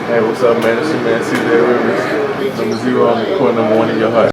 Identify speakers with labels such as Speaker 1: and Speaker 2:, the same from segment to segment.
Speaker 1: Hey, what's up, man? It's your man, CJ Rivers. Number 0 on the court, number 1 in your heart.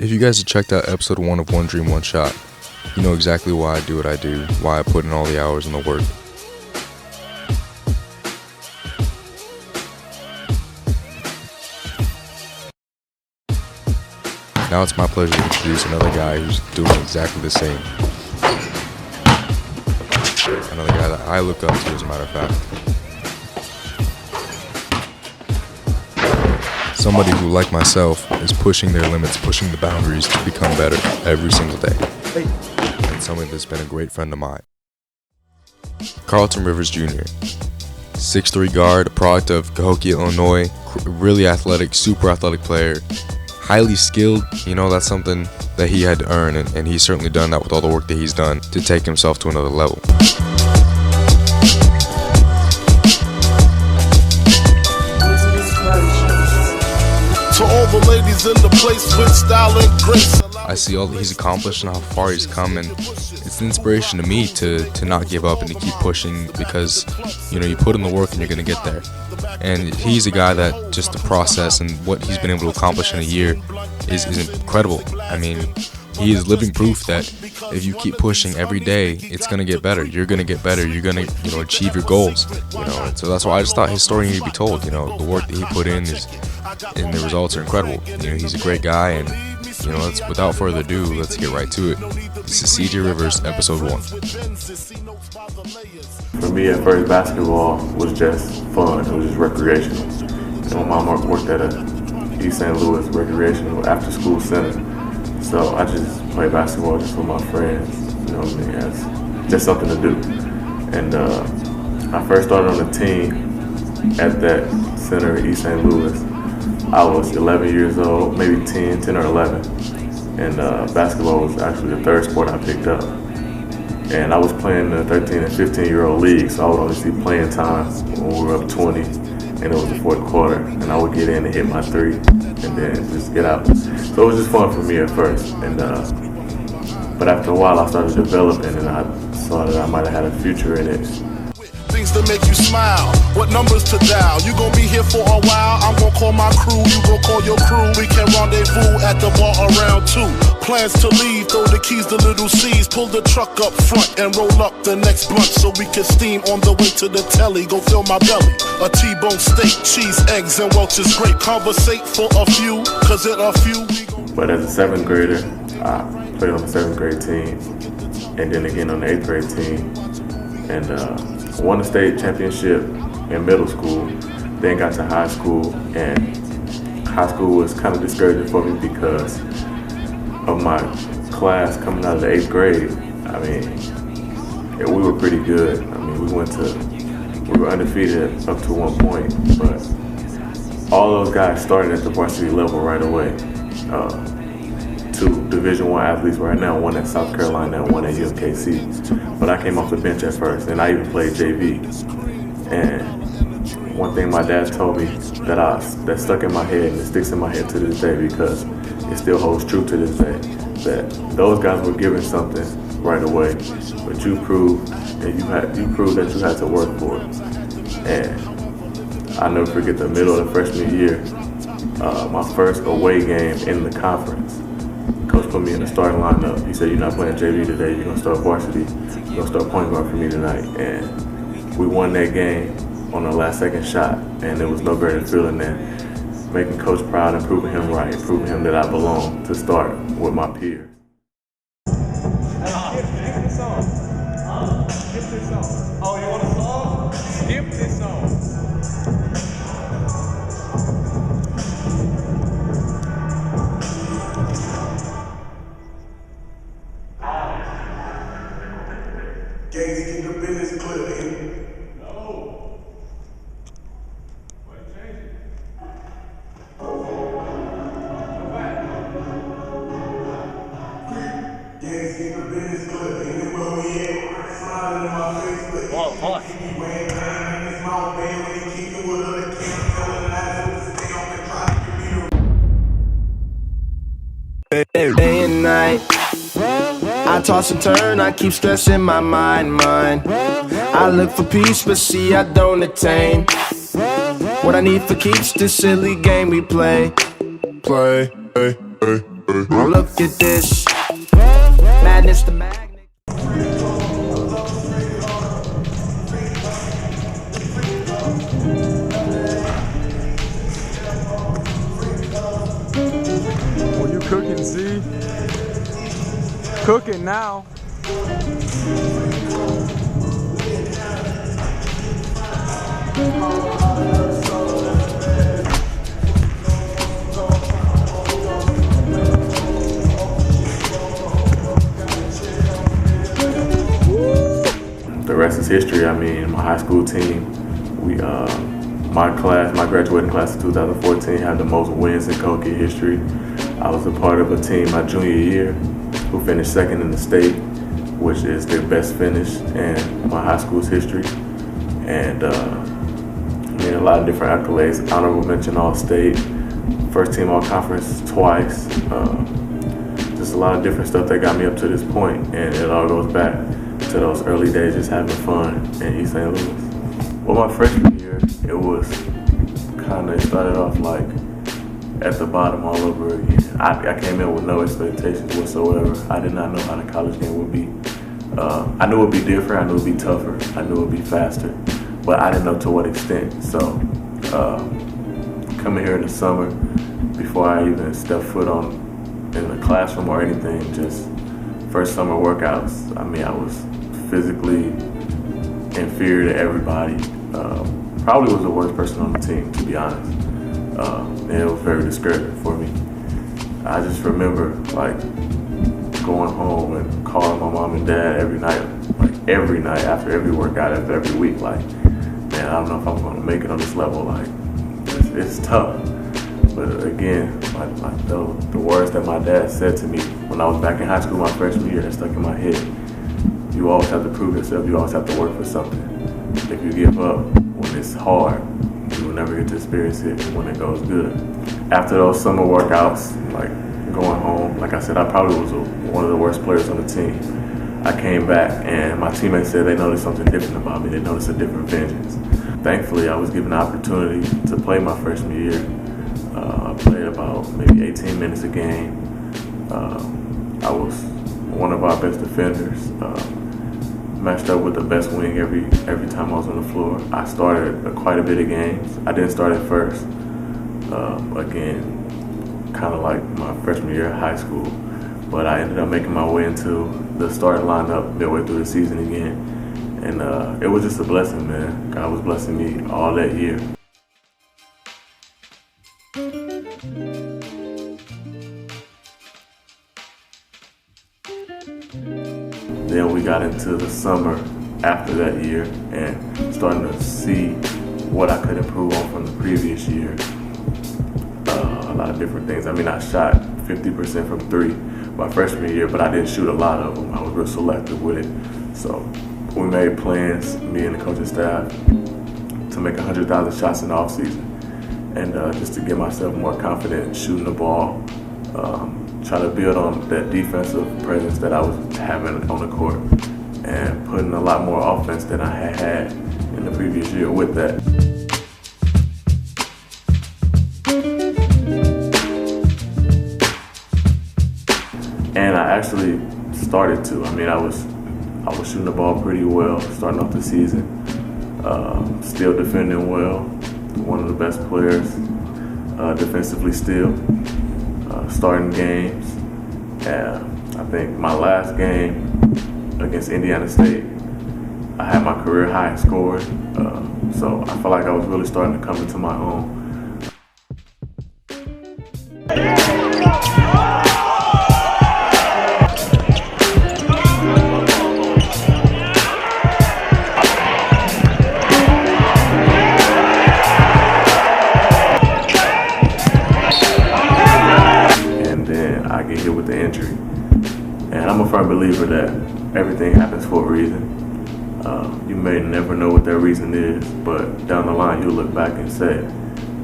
Speaker 2: If you guys have checked out episode 1 of One Dream, One Shot, you know exactly why I do what I do, why I put in all the hours and the work. Now it's my pleasure to introduce another guy who's doing exactly the same. Another guy that I look up to, as a matter of fact. Somebody who, like myself, is pushing their limits, pushing the boundaries to become better every single day. And somebody that's been a great friend of mine. Carlton Rivers Jr. 6'3" guard, a product of Cahokia, Illinois. Really athletic, super athletic player. Highly skilled, that's something that he had to earn, and he's certainly done that with all the work that he's done to take himself to another level.
Speaker 3: To all the ladies in the place with style and grace.
Speaker 2: I see all that he's accomplished and how far he's come, and it's an inspiration to me to not give up and to keep pushing, because you put in the work and you're gonna get there. And he's a guy that just the process and what he's been able to accomplish in a year is incredible. I mean, he is living proof that if you keep pushing every day, it's gonna get better. You're gonna get better. You're gonna achieve your goals. And so that's why I just thought his story needed to be told. The work that he put in and the results are incredible. He's a great guy, and let's, without further ado, let's get right to it. This is CJ Rivers, episode 1.
Speaker 1: For me, at first, basketball was just fun. It was just recreational. My mom worked at a East St. Louis recreational after-school center, so I just played basketball just with my friends. It's just something to do. And I first started on the team at that center at East St. Louis. I was 11 years old, maybe 10 or 11, and basketball was actually the third sport I picked up. And I was playing the 13 and 15-year-old league, so I would only see playing time when we were up 20, and it was the fourth quarter, and I would get in and hit my three, and then just get out. So it was just fun for me at first, and but after a while I started developing, and I saw that I might have had a future in it.
Speaker 3: Things to make you smile, what numbers to dial. You gon' be here for a while, I'm gon' call my crew, you gon' call your crew. We can rendezvous at the bar around 2. Plans to leave, throw the keys to little C's. Pull the truck up front and roll up the next blunt, so we can steam on the way to the telly. Go fill my belly, a T-bone steak, cheese, eggs, and Welch's grape. Conversate for a few, cause in a few we.
Speaker 1: But as a 7th grader, I played on the 7th grade team, and then again on the 8th grade team, and won the state championship in middle school, then got to high school, and high school was kind of discouraging for me because of my class coming out of the 8th grade. I mean, we were pretty good. I mean, we were undefeated up to one point, but all those guys started at the varsity level right away. 2 Division I athletes right now, one at South Carolina and one at UMKC. But I came off the bench at first, and I even played JV. And one thing my dad told me that stuck in my head, and it sticks in my head to this day because it still holds true to this day, that those guys were given something right away, but you proved that you had to work for it. And I'll never forget the middle of the freshman year, my first away game in the conference. Coach put me in the starting lineup. He said, "You're not playing JV today. You're gonna start varsity. You're gonna start point guard for me tonight." And we won that game on the last second shot, and it was no greater feeling than making Coach proud and proving him right, proving him that I belong to start with my peers.
Speaker 4: Skip this song. Skip this song. Oh, you want a song? Skip this song.
Speaker 5: day and night. I toss and turn, I keep stressing my mind. I look for peace, but see I don't attain what I need for keeps this silly game we play. Look at this madness, the magnet.
Speaker 4: Well, you cooking, see? Cooking now.
Speaker 1: The rest is history. I mean, my high school team, my graduating class of 2014 had the most wins in Koke history. I was a part of a team my junior year who finished second in the state, which is their best finish in my high school's history. And a lot of different accolades. Honorable mention All-State, first team All-Conference twice. Just a lot of different stuff that got me up to this point, and it all goes back to those early days just having fun in East St. Louis. Well, my freshman year, it started off like at the bottom all over again. I came in with no expectations whatsoever. I did not know how the college game would be. I knew it would be different, I knew it would be tougher, I knew it would be faster, but I didn't know to what extent. So coming here in the summer, before I even stepped foot in the classroom or anything, just first summer workouts, I mean, I was physically inferior to everybody. Probably was the worst person on the team, to be honest. And it was very discouraging for me. I just remember like going home and calling my mom and dad every night after every workout, after every week, like, man, I don't know if I'm gonna make it on this level, like, it's tough. But again, like the words that my dad said to me when I was back in high school my freshman year, that stuck in my head. You always have to prove yourself, you always have to work for something. If you give up when it's hard, you will never get to experience it when it goes good. After those summer workouts, like going home, like I said, I probably was one of the worst players on the team. I came back and my teammates said they noticed something different about me. They noticed a different vengeance. Thankfully, I was given the opportunity to play my freshman year. I played about maybe 18 minutes a game. I was one of our best defenders. Matched up with the best wing every time I was on the floor. I started quite a bit of games. I didn't start at first. Again, kind of like my freshman year of high school, but I ended up making my way into the starting lineup midway through the season again, and it was just a blessing, man. God was blessing me all that year. Then we got into the summer after that year and starting to see what I could improve on from the previous year. A lot of different things. I mean, I shot 50% from three my freshman year, but I didn't shoot a lot of them. I was real selective with it. So we made plans, me and the coaching staff, to make 100,000 shots in the offseason, and just to get myself more confident shooting the ball. Try to build on that defensive presence that I was having on the court and putting a lot more offense than I had in the previous year with that. And I actually started to. I mean, I was shooting the ball pretty well, starting off the season. Still defending well, one of the best players defensively still. Starting games, and I think my last game against Indiana State, I had my career high in scoring, so I felt like I was really starting to come into my own. I get hit with the injury. And I'm a firm believer that everything happens for a reason. You may never know what that reason is, but down the line you'll look back and say,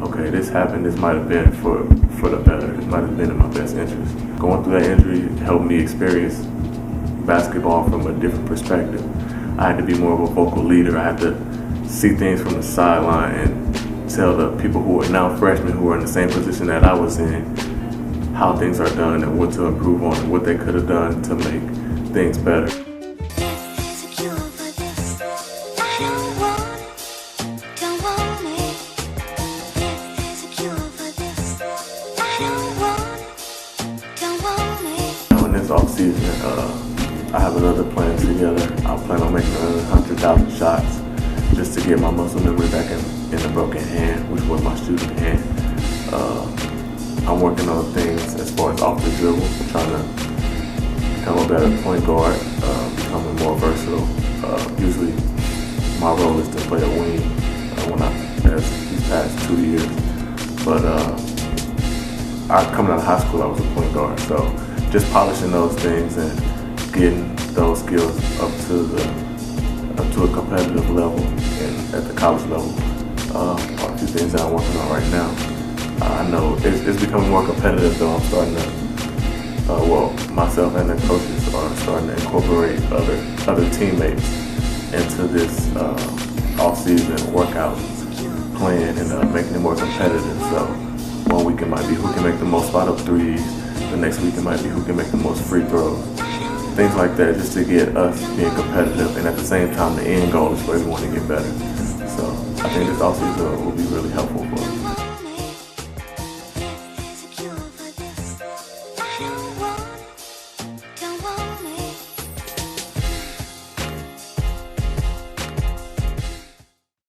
Speaker 1: okay, this happened, this might have been for the better, this might have been in my best interest. going through that injury helped me experience basketball from a different perspective. I had to be more of a vocal leader. I had to see things from the sideline and tell the people who are now freshmen who are in the same position that I was in how things are done and what to improve on and what they could have done to make things better. In this off season, I have another plan together. I plan on making another 100,000 shots just to get my muscle memory back in the broken hand, which was my shooting hand. I'm working on things as far as off the dribble, trying to become a better point guard, becoming more versatile. Usually my role is to play a wing as these past 2 years. But coming out of high school, I was a point guard. So just polishing those things and getting those skills up to a competitive level and at the college level are a few things that I'm working on right now. I know it's becoming more competitive, though. I'm starting to, myself and the coaches are starting to incorporate other teammates into this off-season workout plan and making it more competitive. So one week it might be who can make the most spot-up threes. The next week it might be who can make the most free throws. Things like that, just to get us being competitive, and at the same time, the end goal is for everyone to get better. So I think this off-season will be really helpful.